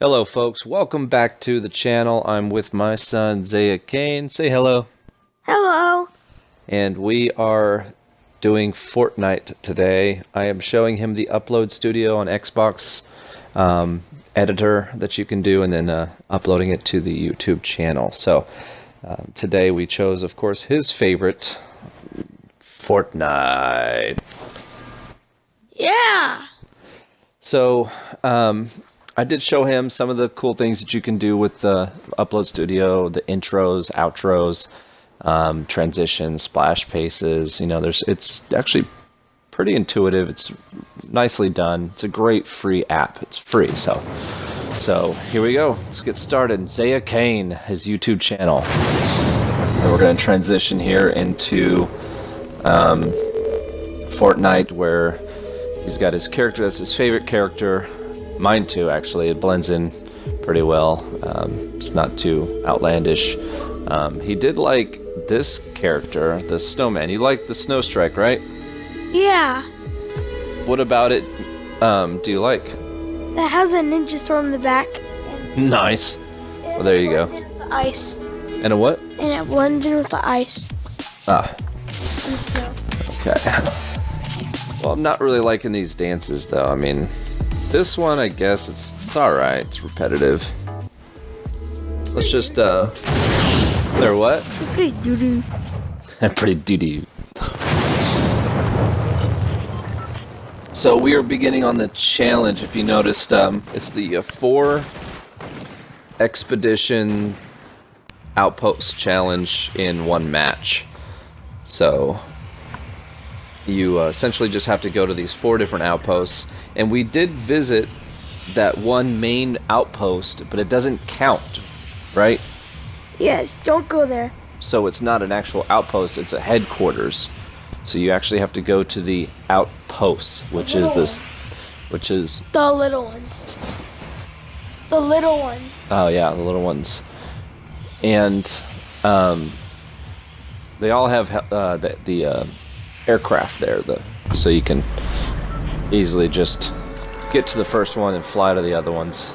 Hello folks, welcome back to the channel. I'm with my son Zaya Kane. Say hello. Hello. And we are doing Fortnite today. I am showing him the upload studio on Xbox editor that you can do and then uploading it to the YouTube channel. So today we chose, of course, his favorite, Fortnite. Yeah. So I did show him some of the cool things that you can do with the Upload Studio, the intros, outros, transitions, splash paces. You know, it's actually pretty intuitive. It's nicely done. It's a great free app. It's free, so here we go. Let's get started. Zaya Kane, his YouTube channel. And we're going to transition here into Fortnite, where he's got his character. That's his favorite character. Mine too, actually. It blends in pretty well. It's not too outlandish. He did like this character, the snowman. You like the snow strike, right? Yeah. What about it do you like? That has a ninja sword in the back. Nice. Well, there you go. It blends in with the ice. And a what? And it blends in with the ice. Ah, And snow. okay. Well, I'm not really liking these dances, though. I mean, this one, I guess it's alright. It's repetitive. Let's just, they're what? It's pretty doo-doo. Pretty doo-doo. So we are beginning on the challenge. If you noticed, it's the 4 expedition outpost challenge in one match. So you essentially just have to go to these 4 different outposts, and we did visit that one main outpost, but it doesn't count, right? Yes, don't go there. So it's not an actual outpost, it's a headquarters. So you actually have to go to the outposts, which is this, which is The little ones. The little ones. oh yeah, the little ones. And they all have the aircraft there, so you can easily just get to the first one and fly to the other ones.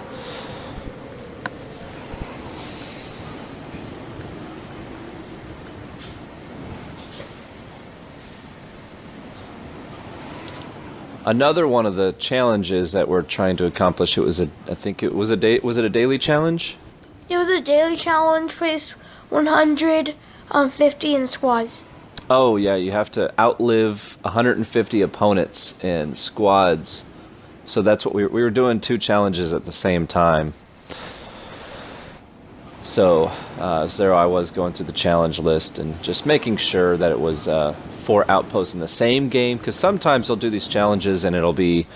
Another one of the challenges that we're trying to accomplish, was it a daily challenge? It was a daily challenge, place 150 in squads. Oh yeah, you have to outlive 150 opponents in squads. So that's what we were doing 2 challenges at the same time. So there I was going through the challenge list and just making sure that it was 4 outposts in the same game, because sometimes they'll do these challenges and it'll be,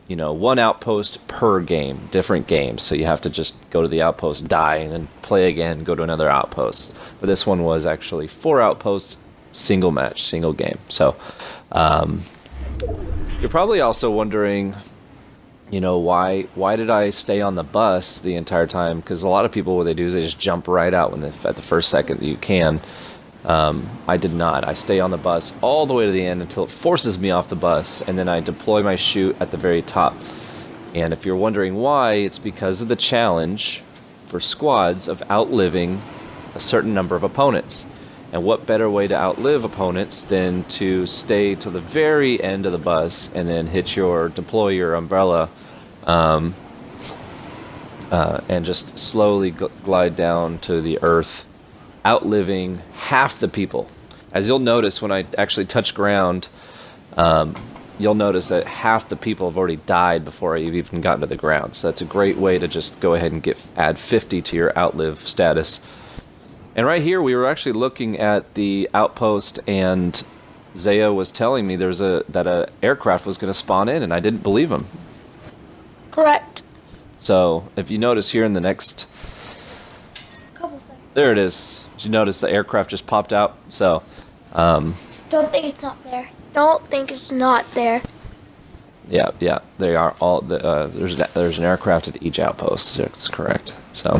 you know, 1 outpost per game, different games. So you have to just go to the outpost, die, and then play again, go to another outpost. But this one was actually 4 outposts, single match, single game. So you're probably also wondering, you know, why did I stay on the bus the entire time? Because a lot of people, what they do is they just jump right out at the first second that you can. I did not. I stay on the bus all the way to the end until it forces me off the bus, and then I deploy my chute at the very top. And if you're wondering why, it's because of the challenge for squads of outliving a certain number of opponents. And what better way to outlive opponents than to stay to the very end of the bus and then deploy your umbrella and just slowly glide down to the earth, outliving half the people. As you'll notice when I actually touch ground, you'll notice that half the people have already died before I've even gotten to the ground. So that's a great way to just go ahead and add 50 to your outlive status. And right here, we were actually looking at the outpost, and Zaya was telling me that a aircraft was going to spawn in, and I didn't believe him. Correct. So if you notice here in the next, Couple seconds. there it is. Did you notice the aircraft just popped out? So Don't think it's not there. Don't think it's not there. yeah, they are all. There's an aircraft at each outpost. That's correct. So.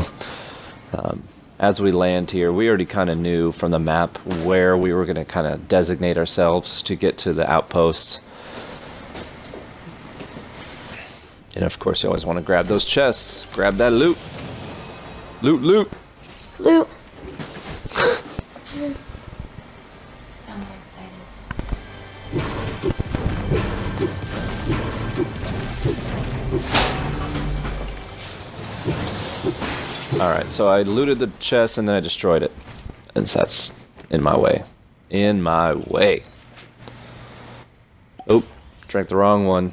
As we land here, we already kind of knew from the map where we were going to kind of designate ourselves to get to the outposts. And of course, you always want to grab those chests. Grab that loot. Loot, loot. Loot. Sound more excited. Alright, so I looted the chest and then I destroyed it. And that's in my way. In my way. Oh, drank the wrong one.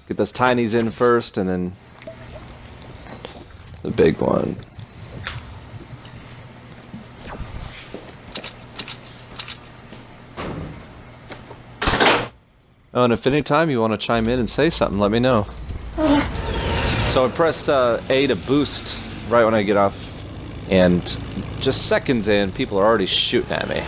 Get those tinies in first and then the big one. Oh, and if any time you want to chime in and say something, let me know. So I press A to boost right when I get off, and just seconds in, people are already shooting at me.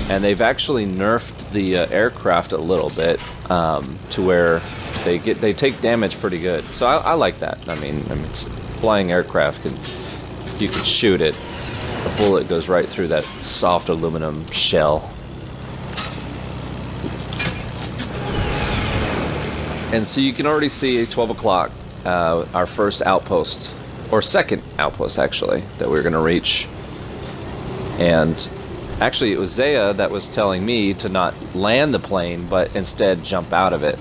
And they've actually nerfed the aircraft a little bit to where they take damage pretty good. So I like that. I mean, it's flying aircraft you can shoot it. A bullet goes right through that soft aluminum shell. And so you can already see at 12 o'clock our first outpost, or second outpost actually, that we're going to reach. And actually it was Zaya that was telling me to not land the plane, but instead jump out of it.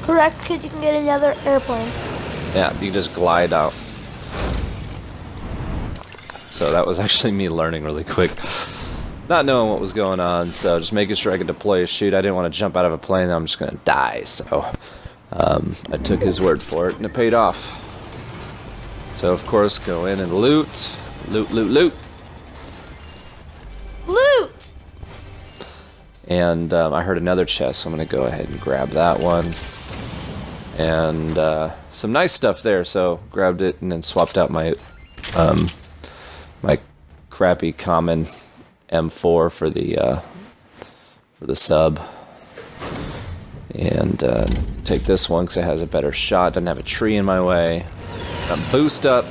Correct, because you can get another airplane. Yeah, you just glide out. So that was actually me learning really quick. Not knowing what was going on, so just making sure I could deploy a chute. I didn't want to jump out of a plane, I'm just going to die, so I took his word for it, and it paid off. So of course, go in and loot. Loot, loot, loot. Loot! And I heard another chest, so I'm going to go ahead and grab that one. And some nice stuff there, so grabbed it and then swapped out my my crappy common M4 for the sub. And take this one because it has a better shot, doesn't have a tree in my way. Boost up.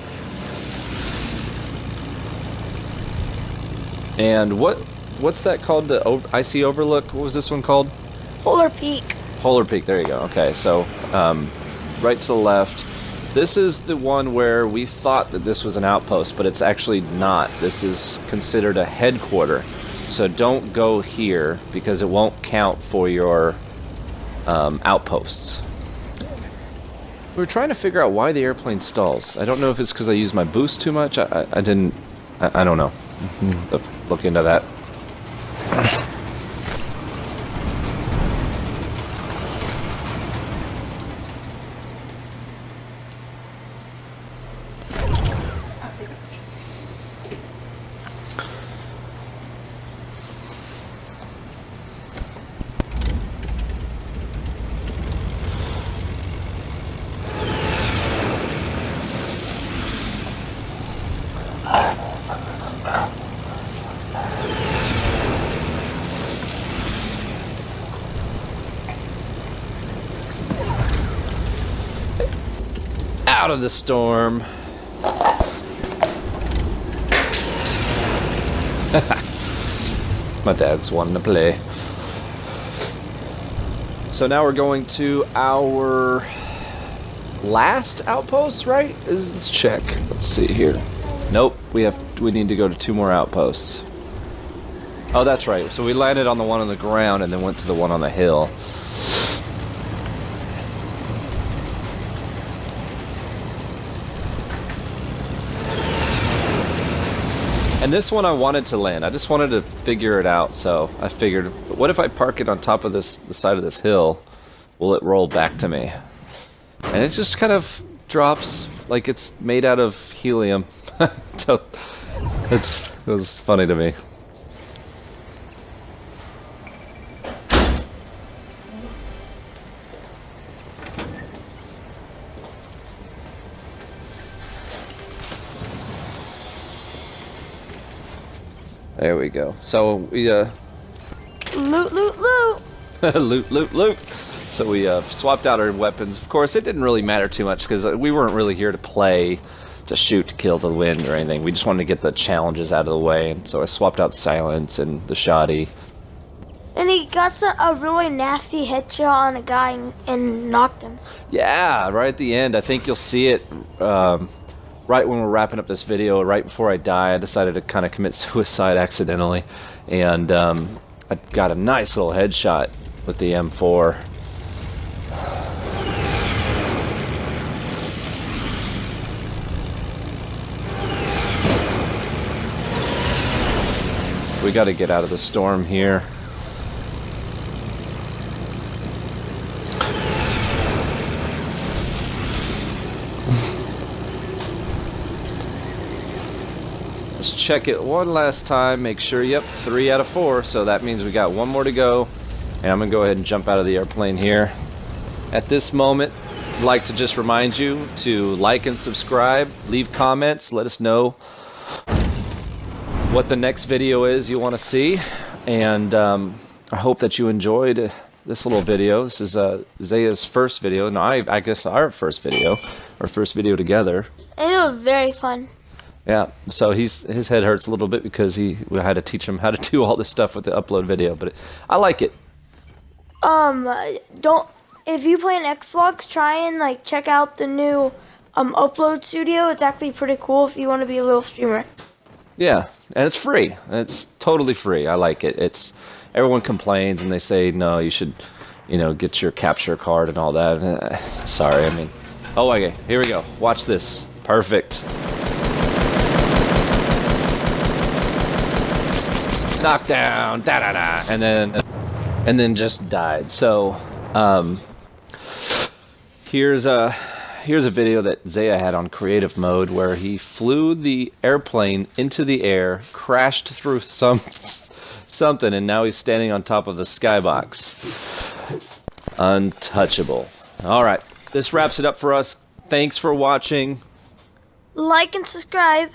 And what's that called? The icy overlook? What was this one called? Polar Peak. Polar Peak, there you go. Okay, so right to the left. This is the one where we thought that this was an outpost, but it's actually not. This is considered a headquarter. So don't go here because it won't count for your outposts. We were trying to figure out why the airplane stalls. I don't know if it's because I used my boost too much. I don't know. Look into that. I'll take it. Out of the storm. My dad's wanting to play. So now we're going to our last outpost, right? Let's check. Let's see here. Nope, we need to go to 2 more outposts. Oh, that's right. So we landed on the one on the ground and then went to the one on the hill. And this one I wanted to land. I just wanted to figure it out, so I figured, what if I park it on top of the side of this hill? Will it roll back to me? And it just kind of drops like it's made out of helium. So it was funny to me. There we go. So we Loot, loot, loot! loot, loot, loot. So we swapped out our weapons. Of course, it didn't really matter too much because we weren't really here to play, to shoot, to kill, to win, or anything. We just wanted to get the challenges out of the way. And so I swapped out silence and the shoddy. And he got a really nasty headshot on a guy and knocked him. Yeah, right at the end. I think you'll see it right when we're wrapping up this video. Right before I die, I decided to kind of commit suicide accidentally, and I got a nice little headshot with the M4. We got to get out of the storm here. Let's check it one last time, make sure, yep, 3 out of 4, so that means we got one more to go, and I'm going to go ahead and jump out of the airplane here. At this moment, I'd like to just remind you to like and subscribe, leave comments, let us know what the next video is you want to see, and I hope that you enjoyed this little video. This is Zaya's first video, no, I guess our first video together. And it was very fun. Yeah, so his head hurts a little bit because we had to teach him how to do all this stuff with the upload video, but I like it. If you play an Xbox, try and like check out the new Upload Studio. It's actually pretty cool if you want to be a little streamer. Yeah, and it's free. It's totally free. I like it. Everyone complains and they say no, you should, get your capture card and all that. Sorry, I mean, oh, okay, here we go. Watch this. Perfect. Knockdown, da da da, and then just died. So, here's a video that Zaya had on creative mode where he flew the airplane into the air, crashed through something, and now he's standing on top of the skybox. Untouchable. All right, this wraps it up for us. Thanks for watching. Like and subscribe.